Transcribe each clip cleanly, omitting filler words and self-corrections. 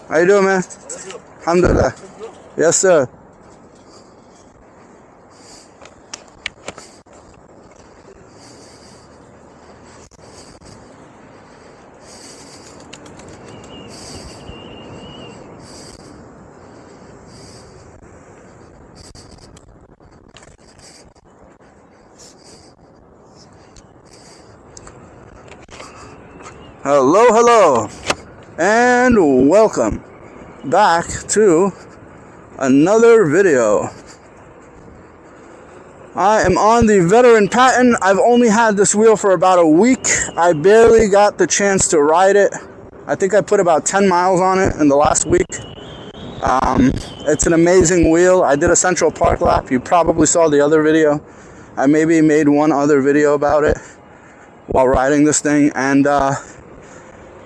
How you doing, man? Alhamdulillah. Yes, sir. Hello, hello, and welcome back to another video. I am on the veteran Patton. I've only had this wheel for about a week. I barely got the chance to ride it. I think I put about 10 miles on it in the last week. It's an amazing wheel. I did a Central Park lap. You probably saw the other video. I maybe made one other video about it while riding this thing, and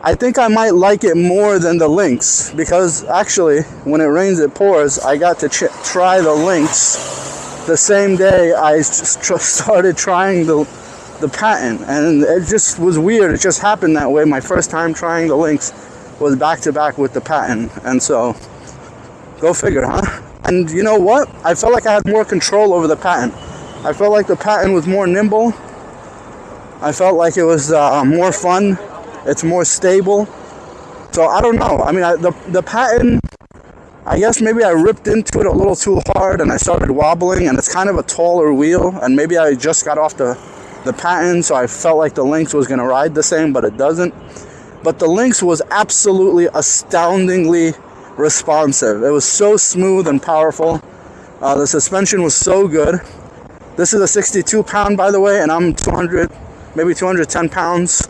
I think I might like it more than the Lynx, because actually when it rains it pours. I got to try the Lynx the same day I started trying the Patton, and it just was weird. It just happened that way. My first time trying the Lynx was back to back with the Patton, and so go figure, huh? And you know what? I felt like I had more control over the Patton. I felt like the Patton was more nimble. I felt like it was more fun. It's more stable. So I don't know. I mean, the Patton, I guess maybe I ripped into it a little too hard and I started wobbling, and it's kind of a taller wheel, and maybe I just got off the Patton, so I felt like the Lynx was going to ride the same, but it doesn't. But the Lynx was absolutely astoundingly responsive. It was so smooth and powerful. The suspension was so good. This is a 62 pound, by the way, and I'm 200, maybe 210 pounds.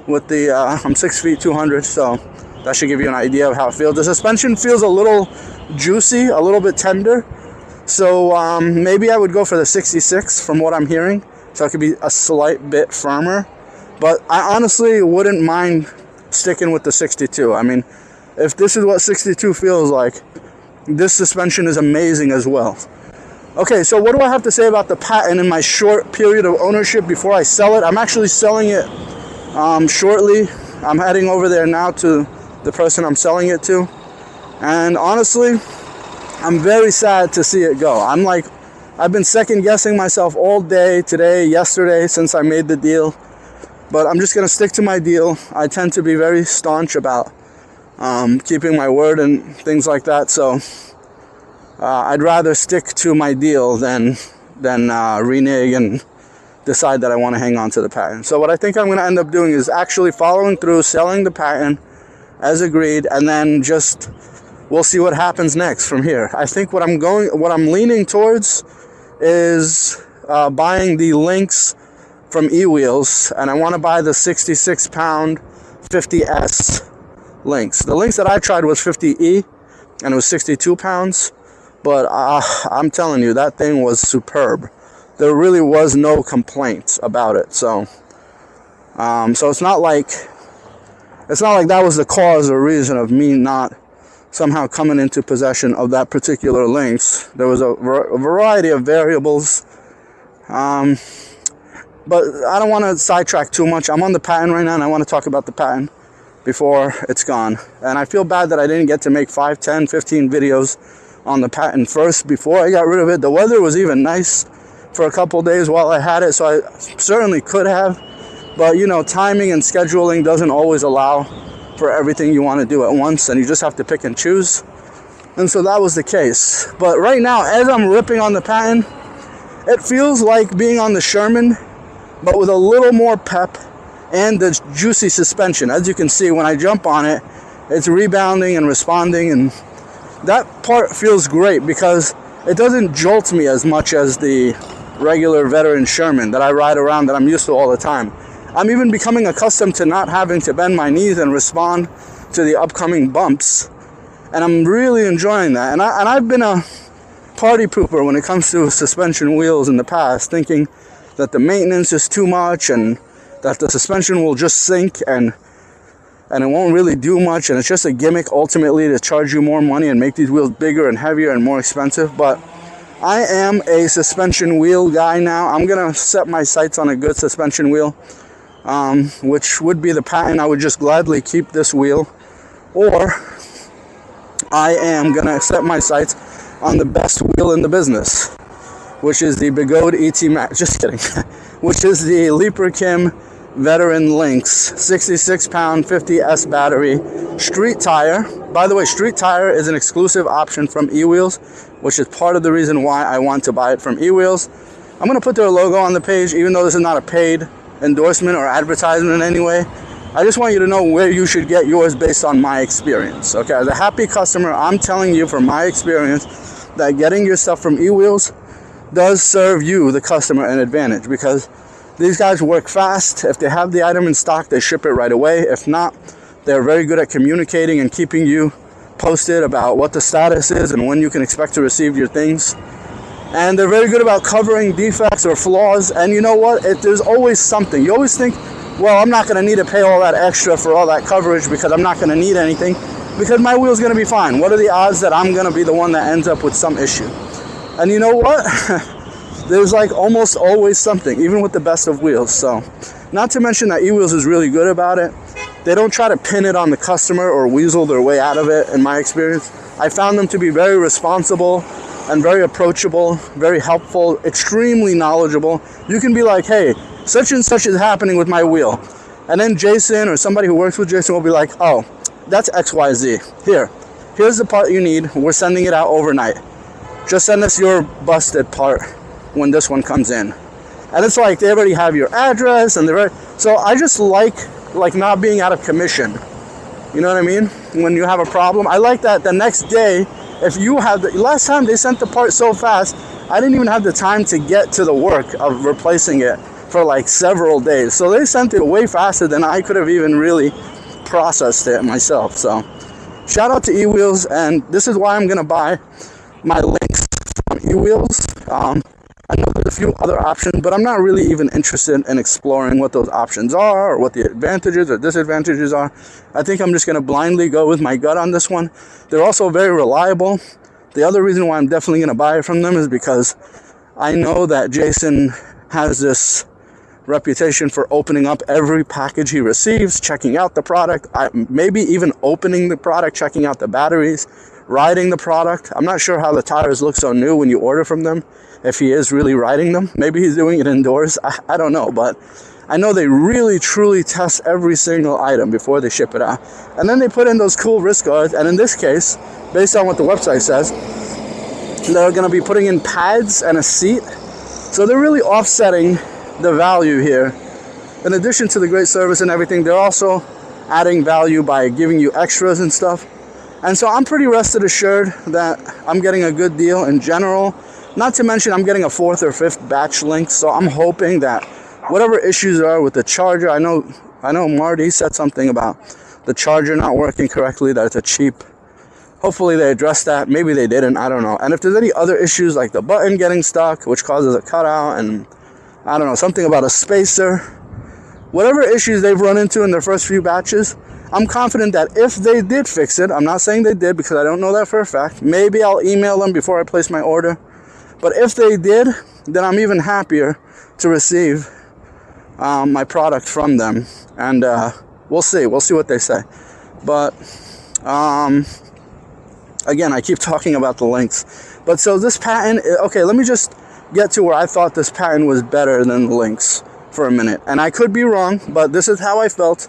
With the I'm 6 feet 200, so that should give you an idea of how it feels. The suspension feels a little juicy, a little bit tender, so maybe I would go for the 66 from what I'm hearing, so it could be a slight bit firmer, but I honestly wouldn't mind sticking with the 62. I mean, if this is what 62 feels like, this suspension is amazing as well. Okay, so what do I have to say about the Patton in my short period of ownership before I sell it? I'm actually selling it shortly. I'm heading over there now to the person I'm selling it to, and honestly, I'm very sad to see it go. I've been second guessing myself all day today, yesterday, since I made the deal, but I'm just gonna stick to my deal. I tend to be very staunch about keeping my word and things like that, so I'd rather stick to my deal than renege and decide that I want to hang on to the Patton. So what I think I'm going to end up doing is actually following through, selling the Patton as agreed, and then just we'll see what happens next from here. I think what I'm leaning towards is buying the Lynx from E-Wheels, and I want to buy the 66 pound 50S Lynx. The Lynx that I tried was 50E, and it was 62 pounds, but I'm telling you, that thing was superb. There really was no complaints about it. So it's not like that was the cause or reason of me not somehow coming into possession of that particular Lynx. There was a variety of variables. But I don't want to sidetrack too much. I'm on the Patton right now, and I want to talk about the Patton before it's gone. And I feel bad that I didn't get to make 5, 10, 15 videos on the Patton first before I got rid of it. The weather was even nice for a couple days while I had it, so I certainly could have, but you know, timing and scheduling doesn't always allow for everything you want to do at once, and you just have to pick and choose, and so that was the case. But right now, as I'm ripping on the Patton, it feels like being on the Sherman, but with a little more pep and the juicy suspension. As you can see, when I jump on it, it's rebounding and responding, and that part feels great because it doesn't jolt me as much as the regular veteran Sherman that I ride around, that I'm used to all the time. I'm even becoming accustomed to not having to bend my knees and respond to the upcoming bumps, and I'm really enjoying that. And I've been a party pooper when it comes to suspension wheels in the past, thinking that the maintenance is too much and that the suspension will just sink and it won't really do much, and it's just a gimmick ultimately to charge you more money and make these wheels bigger and heavier and more expensive. But I am a suspension wheel guy now. I'm gonna set my sights on a good suspension wheel, which would be the Patton. I would just gladly keep this wheel, or I am going to set my sights on the best wheel in the business, which is the Begode ET Max. Just kidding. Which is the Leatt Veteran Lynx 66 pound 50S battery street tire. By the way, street tire is an exclusive option from eWheels, which is part of the reason why I want to buy it from eWheels. I'm going to put their logo on the page, even though this is not a paid endorsement or advertisement in any way. I just want you to know where you should get yours based on my experience. Okay, as a happy customer, I'm telling you from my experience that getting your stuff from eWheels does serve you, the customer, an advantage, because these guys work fast. If they have the item in stock, they ship it right away. If not, they're very good at communicating and keeping you posted about what the status is and when you can expect to receive your things. And they're very good about covering defects or flaws. And you know what? There's always something. You always think, well, I'm not going to need to pay all that extra for all that coverage because I'm not going to need anything, because my wheel's going to be fine. What are the odds that I'm going to be the one that ends up with some issue? And you know what? There's like almost always something, even with the best of wheels. So, not to mention that eWheels is really good about it. They don't try to pin it on the customer or weasel their way out of it, in my experience. I found them to be very responsible and very approachable, very helpful, extremely knowledgeable. You can be like, hey, such and such is happening with my wheel. And then Jason or somebody who works with Jason will be like, oh, that's XYZ. Here's the part you need. We're sending it out overnight. Just send us your busted part when this one comes in. And it's like they already have your address and so I just like not being out of commission. You know what I mean? When you have a problem, I like that the next day, if you have last time they sent the part so fast, I didn't even have the time to get to the work of replacing it for like several days. So they sent it way faster than I could have even really processed it myself. So shout out to eWheels, and this is why I'm gonna buy my Lynx from eWheels. I know there's a few other options, but I'm not really even interested in exploring what those options are or what the advantages or disadvantages are. I think I'm just going to blindly go with my gut on this one. They're also very reliable. The other reason why I'm definitely going to buy it from them is because I know that Jason has this reputation for opening up every package he receives, checking out the product, maybe even opening the product, checking out the batteries, riding the product. I'm not sure how the tires look so new when you order from them, if he is really riding them. Maybe he's doing it indoors. I don't know, but I know they really, truly test every single item before they ship it out. And then they put in those cool wrist guards, and in this case, based on what the website says, they're going to be putting in pads and a seat. So they're really offsetting the value here. In addition to the great service and everything, they're also adding value by giving you extras and stuff. And so I'm pretty rested assured that I'm getting a good deal in general. Not to mention I'm getting a 4th or 5th batch Lynx, so I'm hoping that whatever issues there are with the charger, I know Marty said something about the charger not working correctly, that it's a cheap. Hopefully they addressed that. Maybe they didn't, I don't know. And if there's any other issues like the button getting stuck, which causes a cutout, and I don't know, something about a spacer, whatever issues they've run into in their first few batches, I'm confident that if they did fix it, I'm not saying they did because I don't know that for a fact. Maybe I'll email them before I place my order. But if they did, then I'm even happier to receive my product from them. And we'll see what they say. But again, I keep talking about the Lynx. But so this Patton, okay, let me just get to where I thought this Patton was better than the Lynx for a minute. And I could be wrong, but this is how I felt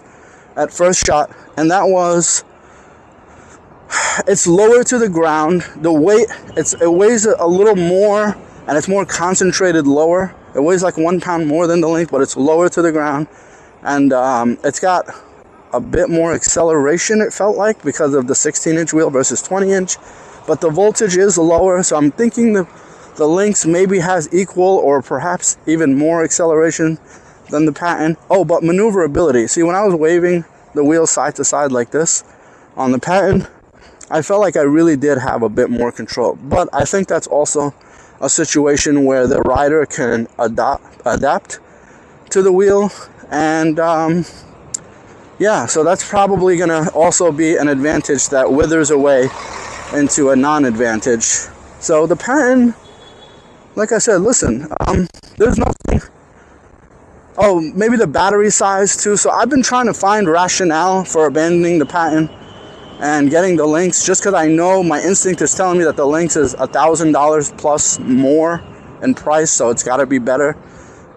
at first shot, and that was, it's lower to the ground. The weight, it weighs a little more, and it's more concentrated lower. It weighs like 1 pound more than the Lynx, but it's lower to the ground, and it's got a bit more acceleration, it felt like, because of the 16-inch wheel versus 20-inch, but the voltage is lower, so I'm thinking the Lynx maybe has equal or perhaps even more acceleration than the Patton. Oh, but maneuverability. See, when I was waving the wheel side to side like this on the Patton, I felt like I really did have a bit more control. But I think that's also a situation where the rider can adapt to the wheel. And yeah, so that's probably going to also be an advantage that withers away into a non-advantage. So the Patton, like I said, listen, there's nothing. Oh, maybe the battery size too. So I've been trying to find rationale for abandoning the Patton. and getting the Lynx, just because I know my instinct is telling me that the Lynx is $1,000 plus more in price, so it's got to be better.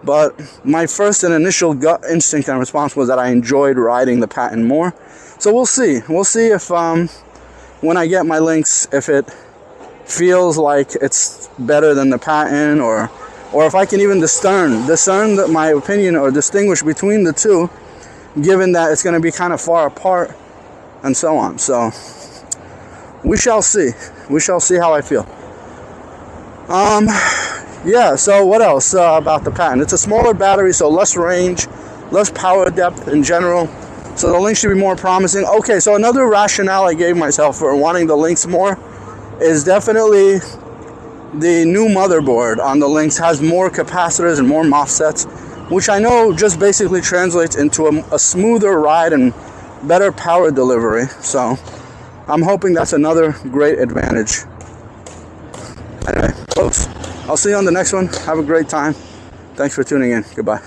But my first and initial gut instinct and response was that I enjoyed riding the Patton more. So we'll see. We'll see if when I get my Lynx, if it feels like it's better than the Patton, or if I can even discern my opinion or distinguish between the two, given that it's going to be kind of far apart and so on. So we shall see. We shall see how I feel. Yeah, so what else about the Patton? It's a smaller battery, so less range, less power depth in general. So the Lynx should be more promising. Okay, so another rationale I gave myself for wanting the Lynx more is definitely the new motherboard on the Lynx has more capacitors and more MOSFETs, which I know just basically translates into a smoother ride and better power delivery. So I'm hoping that's another great advantage. Anyway, folks, I'll see you on the next one. Have a great time. Thanks for tuning in. Goodbye.